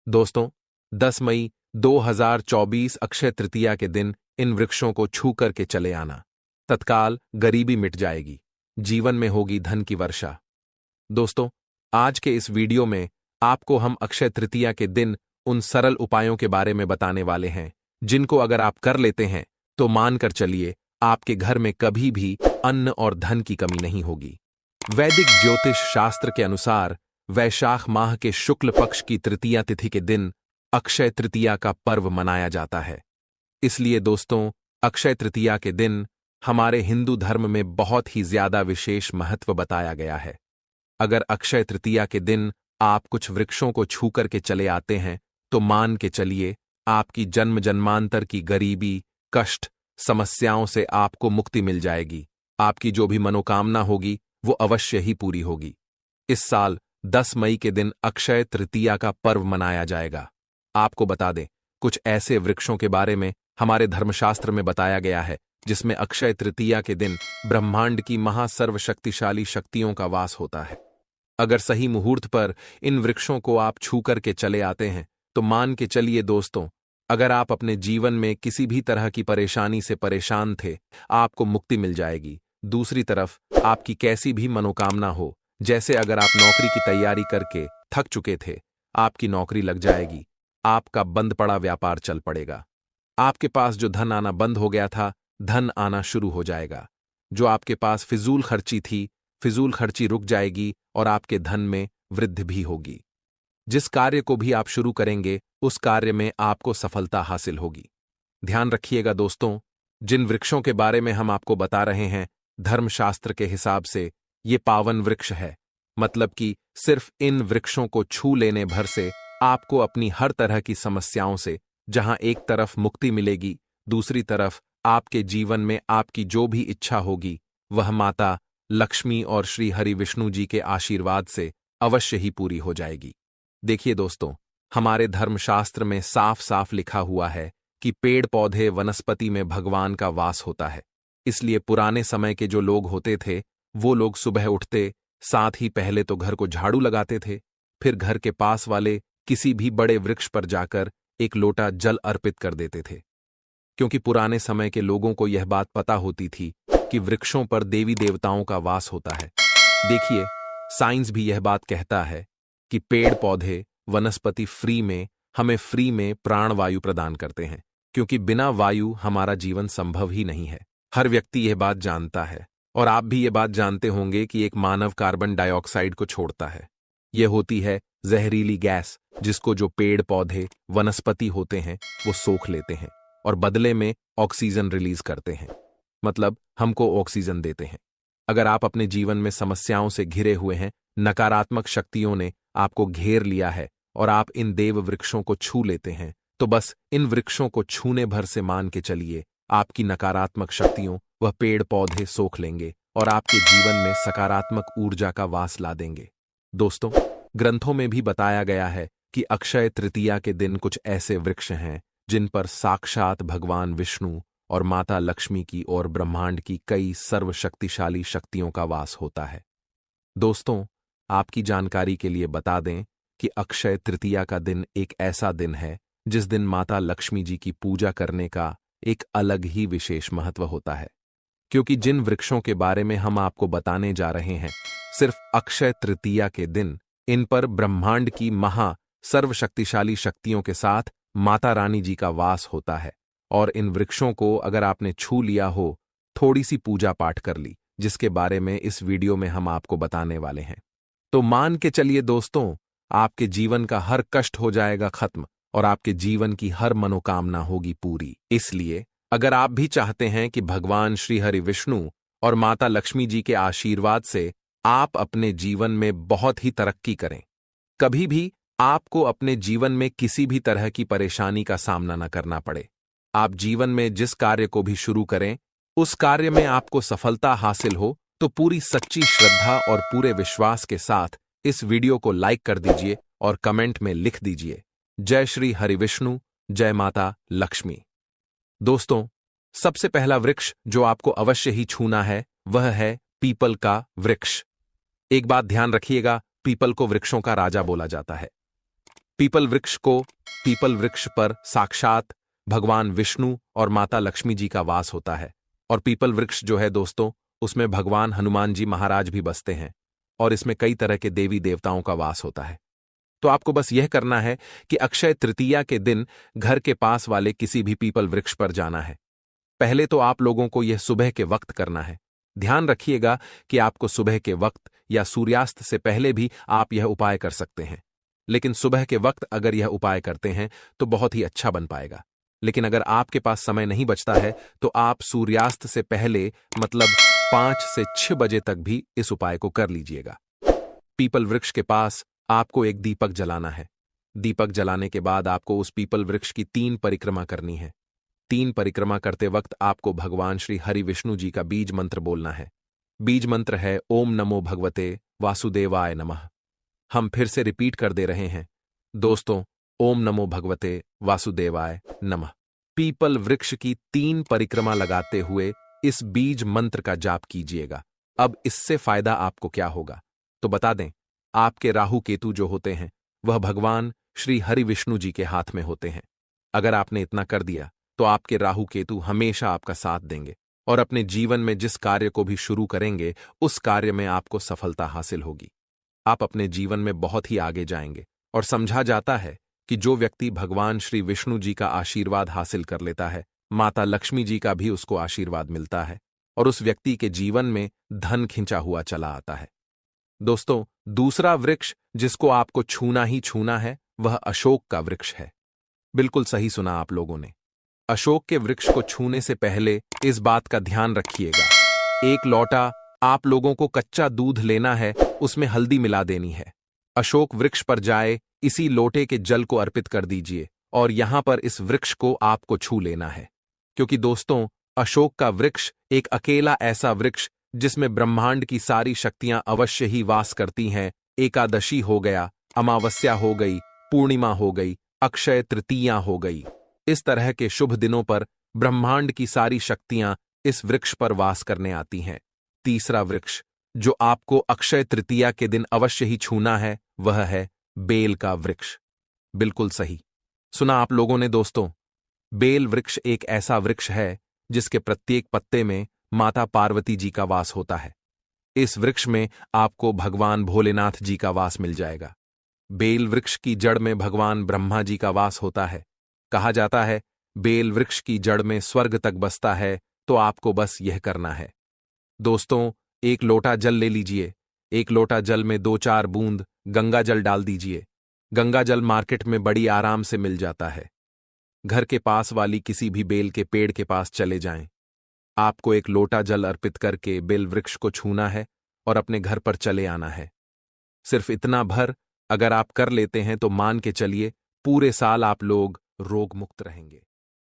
दोस्तों, 10 मई 2024 अक्षय तृतीया के दिन इन वृक्षों को छू करके चले आना। तत्काल गरीबी मिट जाएगी, जीवन में होगी धन की वर्षा। दोस्तों, आज के इस वीडियो में आपको हम अक्षय तृतीया के दिन उन सरल उपायों के बारे में बताने वाले हैं, जिनको अगर आप कर लेते हैं तो मानकर चलिए आपके घर में कभी भी अन्न और धन की कमी नहीं होगी। वैदिक ज्योतिष शास्त्र के अनुसार वैशाख माह के शुक्ल पक्ष की तृतीया तिथि के दिन अक्षय तृतीया का पर्व मनाया जाता है। इसलिए दोस्तों, अक्षय तृतीया के दिन हमारे हिंदू धर्म में बहुत ही ज्यादा विशेष महत्व बताया गया है। अगर अक्षय तृतीया के दिन आप कुछ वृक्षों को छू करके चले आते हैं तो मान के चलिए आपकी जन्म जन्मांतर की गरीबी, कष्ट, समस्याओं से आपको मुक्ति मिल जाएगी। आपकी जो भी मनोकामना होगी वो अवश्य ही पूरी होगी। इस साल 10 मई के दिन अक्षय तृतीया का पर्व मनाया जाएगा। आपको बता दें, कुछ ऐसे वृक्षों के बारे में हमारे धर्मशास्त्र में बताया गया है जिसमें अक्षय तृतीया के दिन ब्रह्मांड की महासर्वशक्तिशाली शक्तियों का वास होता है। अगर सही मुहूर्त पर इन वृक्षों को आप छू करके चले आते हैं तो मान के चलिए दोस्तों, अगर आप अपने जीवन में किसी भी तरह की परेशानी से परेशान थे, आपको मुक्ति मिल जाएगी। दूसरी तरफ आपकी कैसी भी मनोकामना हो, जैसे अगर आप नौकरी की तैयारी करके थक चुके थे, आपकी नौकरी लग जाएगी। आपका बंद पड़ा व्यापार चल पड़ेगा। आपके पास जो धन आना बंद हो गया था, धन आना शुरू हो जाएगा। जो आपके पास फिजूल खर्ची थी, फिजूल खर्ची रुक जाएगी और आपके धन में वृद्धि भी होगी। जिस कार्य को भी आप शुरू करेंगे उस कार्य में आपको सफलता हासिल होगी। ध्यान रखिएगा दोस्तों, जिन वृक्षों के बारे में हम आपको बता रहे हैं, धर्मशास्त्र के हिसाब से ये पावन वृक्ष है। मतलब कि सिर्फ इन वृक्षों को छू लेने भर से आपको अपनी हर तरह की समस्याओं से, जहां एक तरफ मुक्ति मिलेगी, दूसरी तरफ आपके जीवन में आपकी जो भी इच्छा होगी वह माता लक्ष्मी और श्री हरि विष्णु जी के आशीर्वाद से अवश्य ही पूरी हो जाएगी। देखिए दोस्तों, हमारे धर्मशास्त्र में साफ साफ लिखा हुआ है कि पेड़ पौधे वनस्पति में भगवान का वास होता है। इसलिए पुराने समय के जो लोग होते थे, वो लोग सुबह उठते साथ ही पहले तो घर को झाड़ू लगाते थे, फिर घर के पास वाले किसी भी बड़े वृक्ष पर जाकर एक लोटा जल अर्पित कर देते थे। क्योंकि पुराने समय के लोगों को यह बात पता होती थी कि वृक्षों पर देवी देवताओं का वास होता है। देखिए, साइंस भी यह बात कहता है कि पेड़ पौधे वनस्पति हमें फ्री में प्राण वायु प्रदान करते हैं, क्योंकि बिना वायु हमारा जीवन संभव ही नहीं है। हर व्यक्ति यह बात जानता है और आप भी ये बात जानते होंगे कि एक मानव कार्बन डाइऑक्साइड को छोड़ता है। यह होती है जहरीली गैस, जिसको जो पेड़ पौधे वनस्पति होते हैं वो सोख लेते हैं और बदले में ऑक्सीजन रिलीज करते हैं, मतलब हमको ऑक्सीजन देते हैं। अगर आप अपने जीवन में समस्याओं से घिरे हुए हैं, नकारात्मक शक्तियों ने आपको घेर लिया है और आप इन देव वृक्षों को छू लेते हैं, तो बस इन वृक्षों को छूने भर से मान के चलिए आपकी नकारात्मक शक्तियों वह पेड़ पौधे सोख लेंगे और आपके जीवन में सकारात्मक ऊर्जा का वास ला देंगे। दोस्तों, ग्रंथों में भी बताया गया है कि अक्षय तृतीया के दिन कुछ ऐसे वृक्ष हैं जिन पर साक्षात भगवान विष्णु और माता लक्ष्मी की और ब्रह्मांड की कई सर्वशक्तिशाली शक्तियों का वास होता है। दोस्तों, आपकी जानकारी के लिए बता दें कि अक्षय तृतीया का दिन एक ऐसा दिन है जिस दिन माता लक्ष्मी जी की पूजा करने का एक अलग ही विशेष महत्व होता है। क्योंकि जिन वृक्षों के बारे में हम आपको बताने जा रहे हैं, सिर्फ अक्षय तृतीया के दिन इन पर ब्रह्मांड की सर्वशक्तिशाली शक्तियों के साथ माता रानी जी का वास होता है। और इन वृक्षों को अगर आपने छू लिया हो, थोड़ी सी पूजा पाठ कर ली, जिसके बारे में इस वीडियो में हम आपको बताने वाले हैं, तो मान के चलिए दोस्तों, आपके जीवन का हर कष्ट हो जाएगा खत्म और आपके जीवन की हर मनोकामना होगी पूरी। इसलिए अगर आप भी चाहते हैं कि भगवान श्री हरि विष्णु और माता लक्ष्मी जी के आशीर्वाद से आप अपने जीवन में बहुत ही तरक्की करें, कभी भी आपको अपने जीवन में किसी भी तरह की परेशानी का सामना न करना पड़े, आप जीवन में जिस कार्य को भी शुरू करें उस कार्य में आपको सफलता हासिल हो, तो पूरी सच्ची श्रद्धा और पूरे विश्वास के साथ इस वीडियो को लाइक कर दीजिए और कमेंट में लिख दीजिए, जय श्री हरि विष्णु, जय माता लक्ष्मी। दोस्तों, सबसे पहला वृक्ष जो आपको अवश्य ही छूना है वह है पीपल का वृक्ष। एक बात ध्यान रखिएगा, पीपल को वृक्षों का राजा बोला जाता है। पीपल वृक्ष पर साक्षात भगवान विष्णु और माता लक्ष्मी जी का वास होता है। और पीपल वृक्ष जो है दोस्तों, उसमें भगवान हनुमान जी महाराज भी बसते हैं और इसमें कई तरह के देवी देवताओं का वास होता है। तो आपको बस यह करना है कि अक्षय तृतीया के दिन घर के पास वाले किसी भी पीपल वृक्ष पर जाना है। पहले तो आप लोगों को यह सुबह के वक्त करना है। ध्यान रखिएगा कि आपको सुबह के वक्त या सूर्यास्त से पहले भी आप यह उपाय कर सकते हैं, लेकिन सुबह के वक्त अगर यह उपाय करते हैं तो बहुत ही अच्छा बन पाएगा। लेकिन अगर आपके पास समय नहीं बचता है तो आप सूर्यास्त से पहले मतलब 5 से 6 बजे तक भी इस उपाय को कर लीजिएगा। पीपल वृक्ष के पास आपको एक दीपक जलाना है। दीपक जलाने के बाद आपको उस पीपल वृक्ष की 3 परिक्रमा करनी है। 3 परिक्रमा करते वक्त आपको भगवान श्री हरि विष्णु जी का बीज मंत्र बोलना है। बीज मंत्र है ओम नमो भगवते वासुदेवाय नमः। हम फिर से रिपीट कर दे रहे हैं दोस्तों, ओम नमो भगवते वासुदेवाय नमः। पीपल वृक्ष की 3 परिक्रमा लगाते हुए इस बीज मंत्र का जाप कीजिएगा। अब इससे फायदा आपको क्या होगा तो बता दें, आपके राहु केतु जो होते हैं वह भगवान श्री हरि विष्णु जी के हाथ में होते हैं। अगर आपने इतना कर दिया तो आपके राहु केतु हमेशा आपका साथ देंगे और अपने जीवन में जिस कार्य को भी शुरू करेंगे उस कार्य में आपको सफलता हासिल होगी। आप अपने जीवन में बहुत ही आगे जाएंगे। और समझा जाता है कि जो व्यक्ति भगवान श्री विष्णु जी का आशीर्वाद हासिल कर लेता है, माता लक्ष्मी जी का भी उसको आशीर्वाद मिलता है और उस व्यक्ति के जीवन में धन खिंचा हुआ चला आता है। दोस्तों, दूसरा वृक्ष जिसको आपको छूना ही छूना है वह अशोक का वृक्ष है। बिल्कुल सही सुना आप लोगों ने। अशोक के वृक्ष को छूने से पहले इस बात का ध्यान रखिएगा, एक लोटा आप लोगों को कच्चा दूध लेना है, उसमें हल्दी मिला देनी है। अशोक वृक्ष पर जाए, इसी लोटे के जल को अर्पित कर दीजिए और यहां पर इस वृक्ष को आपको छू लेना है। क्योंकि दोस्तों, अशोक का वृक्ष एक अकेला ऐसा वृक्ष जिसमें ब्रह्मांड की सारी शक्तियां अवश्य ही वास करती हैं। एकादशी हो गया, अमावस्या हो गई, पूर्णिमा हो गई, अक्षय तृतीया हो गई, इस तरह के शुभ दिनों पर ब्रह्मांड की सारी शक्तियां इस वृक्ष पर वास करने आती हैं। तीसरा वृक्ष जो आपको अक्षय तृतीया के दिन अवश्य ही छूना है वह है बेल का वृक्ष। बिल्कुल सही सुना आप लोगों ने दोस्तों। बेल वृक्ष एक ऐसा वृक्ष है जिसके प्रत्येक पत्ते में माता पार्वती जी का वास होता है। इस वृक्ष में आपको भगवान भोलेनाथ जी का वास मिल जाएगा। बेल वृक्ष की जड़ में भगवान ब्रह्मा जी का वास होता है। कहा जाता है बेल वृक्ष की जड़ में स्वर्ग तक बसता है। तो आपको बस यह करना है दोस्तों, एक लोटा जल ले लीजिए। एक लोटा जल में 2-4 बूंद गंगा जल डाल दीजिए। गंगा जल मार्केट में बड़ी आराम से मिल जाता है। घर के पास वाली किसी भी बेल के पेड़ के पास चले जाएं। आपको एक लोटा जल अर्पित करके बेल वृक्ष को छूना है और अपने घर पर चले आना है। सिर्फ इतना भर अगर आप कर लेते हैं तो मान के चलिए पूरे साल आप लोग रोग मुक्त रहेंगे।